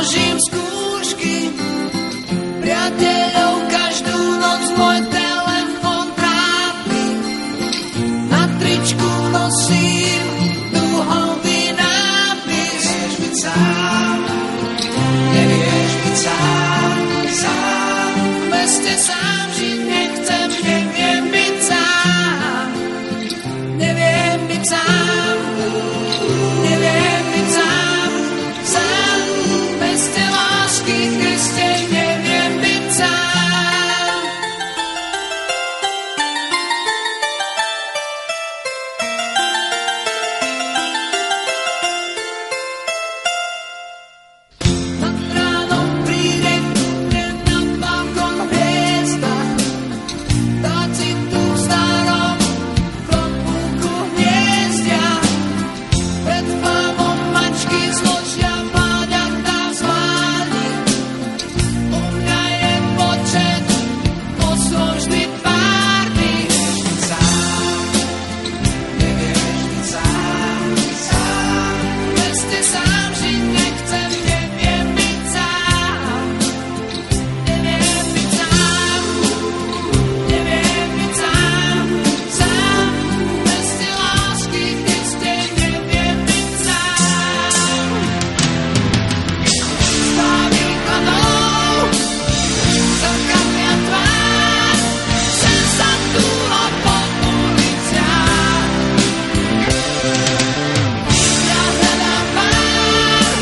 nezložím skúšky. Priateľov každú noc môj telefon trápi. Na tričku nosím duhový nápis. Nevieš byť sám, nevieš byť sám, sám. V meste sám žiť nechcem, neviem byť sám. Neviem byť sám, neviem byť sám, sám. V meste lásky Kriste neviem byť sám. Nad ránom príde na balkón hviezda, dať si tu v starom klobúku hniezdia. Pred fámom mačky zložia mláďatá zvládi. U mňa je počet poslušný pár dní. Sám, nevieš byť sám, sám. V meste sám žiť nechcem, neviem byť sám. Neviem byť sám, neviem byť sám, sám. V meste lásky Kriste neviem byť sám. Za východou zrkadlia tvár, sem sa túla po uliciach. Ja hľadám pár,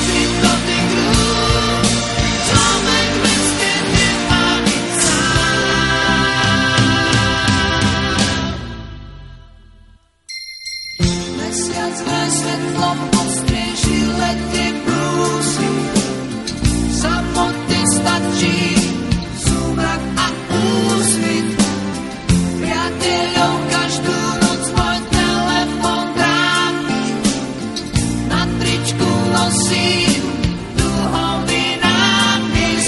ty dotyk rúk, človek v meste nemá byť sám. Mesiac vraj svetlom ostrieži letie brúsi. Samoty stačí súmrak a úsvit. Priateľov každú noc môj telefon trápi. Na tričku nosím duhový nápis.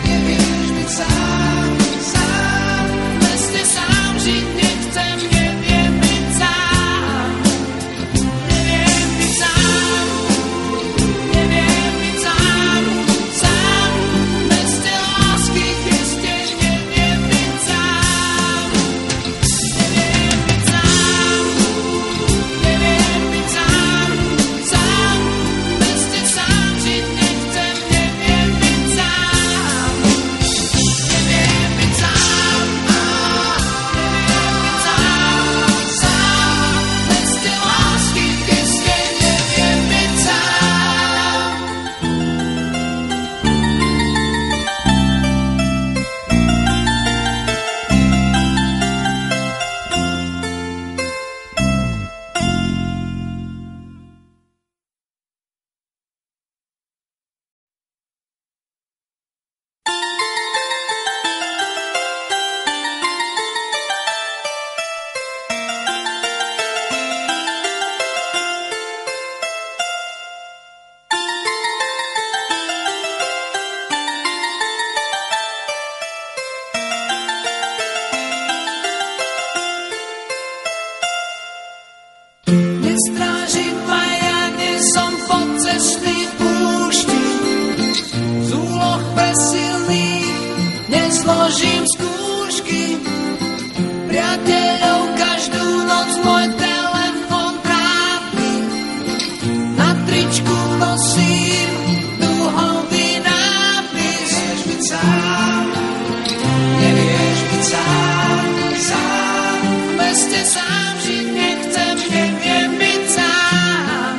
Nevieš byť sám, sám. V meste sám žiť nechcem, neviem byť sám. Neviem byť sám, neviem byť sám, sám. V meste lásky Kriste neviem byť sám. Neviem byť sám, neviem byť sám, sám. V meste sám žiť nechcem, neviem byť sám. Neviem byť sám, neviem byť sám, sám. V meste lásky Kriste neviem byť sám. Nestrážim ma, ja nie som podcestný púšti. Z úloh pre silných nezložím skúšky. Priateľov každú noc môj telefon trápi. Na tričku nosím duhový nápis. Nevieš byť sám, nevieš byť sám, sám. V meste sám žiť nechcem, neviem byť sám.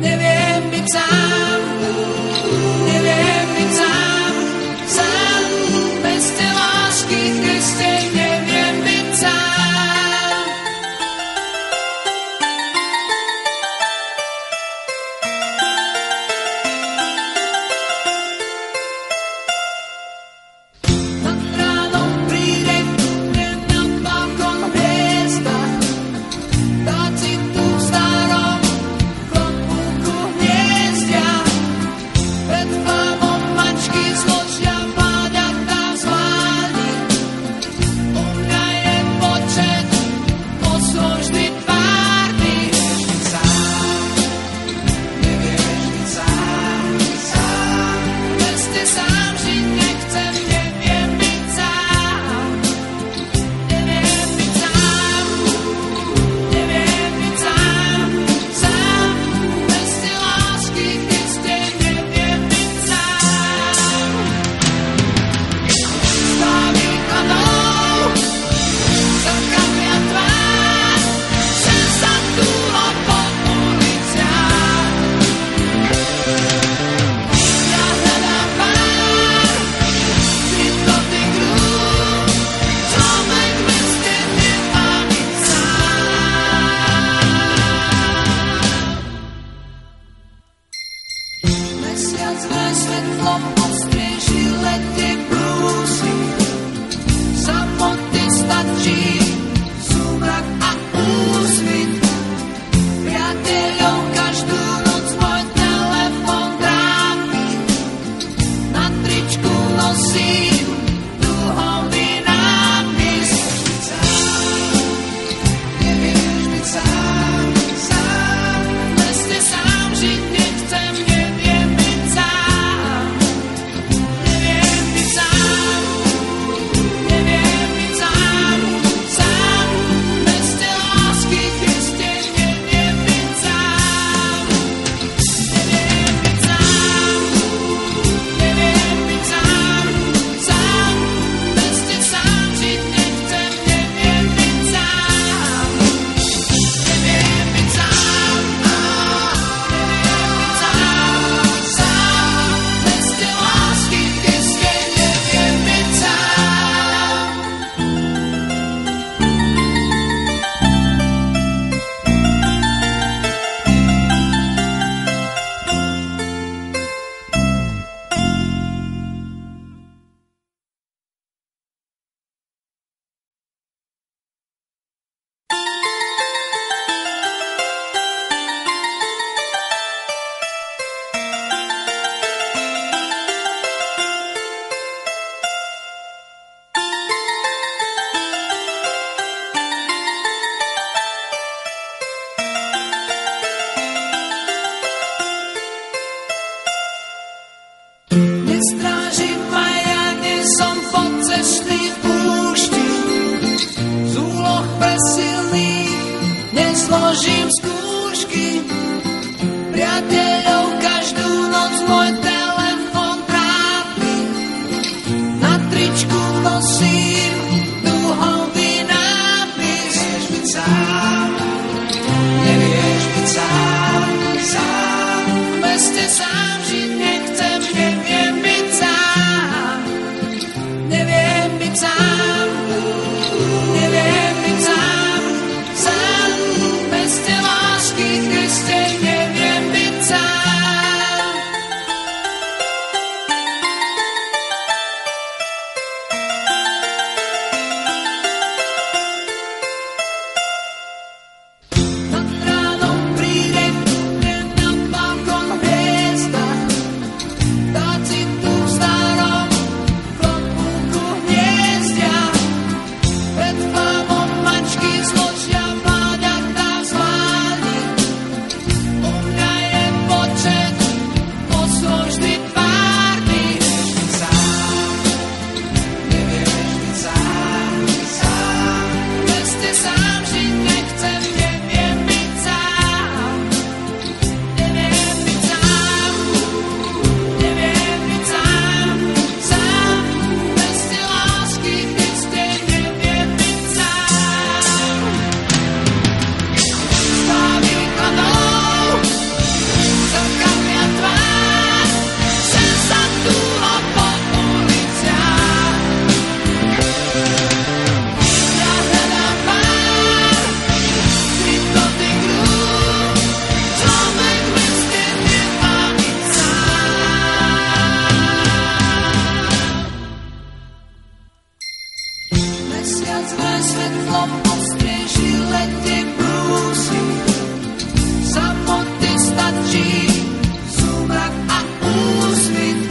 Neviem byť sám, neviem byť sám, sám. V meste lásky Kriste neviem byť sám. nezložím skúšky. Priateľov každú noc môj telefon trápi. Na tričku nosím duhový nápis. Nevieš byť sám, nevieš byť sám, sám. V meste sám žiť nechcem, neviem byť sám. Neviem byť sám, neviem byť sám, sám. V meste lásky Kriste neviem byť sám. Nad ránom príde na balkón hviezda, vtáci tu v starom klobúku hniezdia. Pred famom mačky zložia mláďatá zvládi. U mňa je počet poslušný párny. Nevieš byť sám, sám. V meste sám žiť nechcem, neviem byť sám. Neviem byť sám, neviem byť sám, sám. V meste lásky Kriste neviem byť sám. Stavy kladou, zrkadlia tvár, sem sa túho po uliciach. Ja hľadám pár, skryto tygru, človek v meste nemá byť sám. Mesiac vraj svetlom ostrieži lete brúsi. Samoty stačí súmrak a úsvit.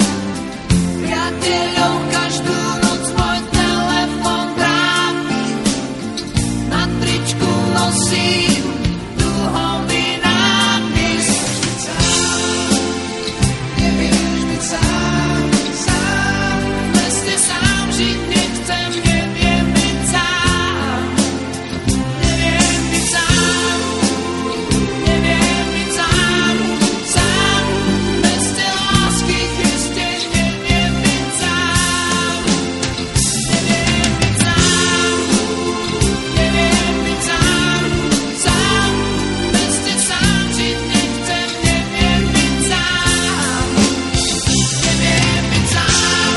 Priateľov každú noc môj telefon trápi. Na tričku nosím duhový nápis. Nevieš byť sám, sám. V meste sám žiť nechcem, neviem byť sám. Neviem byť sám, neviem byť sám, sám. V meste lásky Kriste neviem byť sám. Neviem byť sám, neviem byť sám, sám. V meste sám žiť nechcem, neviem byť sám. Neviem byť sám,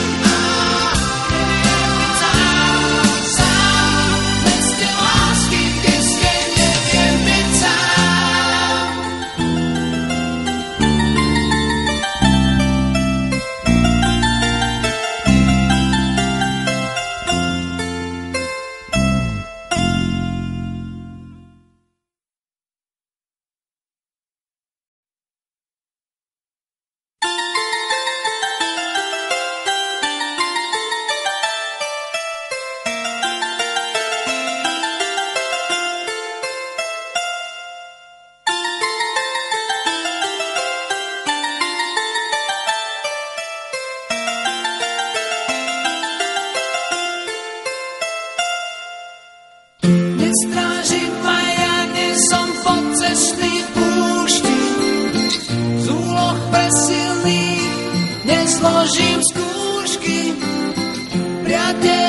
neviem byť sám, sám. V meste lásky Kriste neviem byť sám. Nestráži ma, ja nie som podcestný púšti. Z úloh presilných nezložím skúšky. Priateľ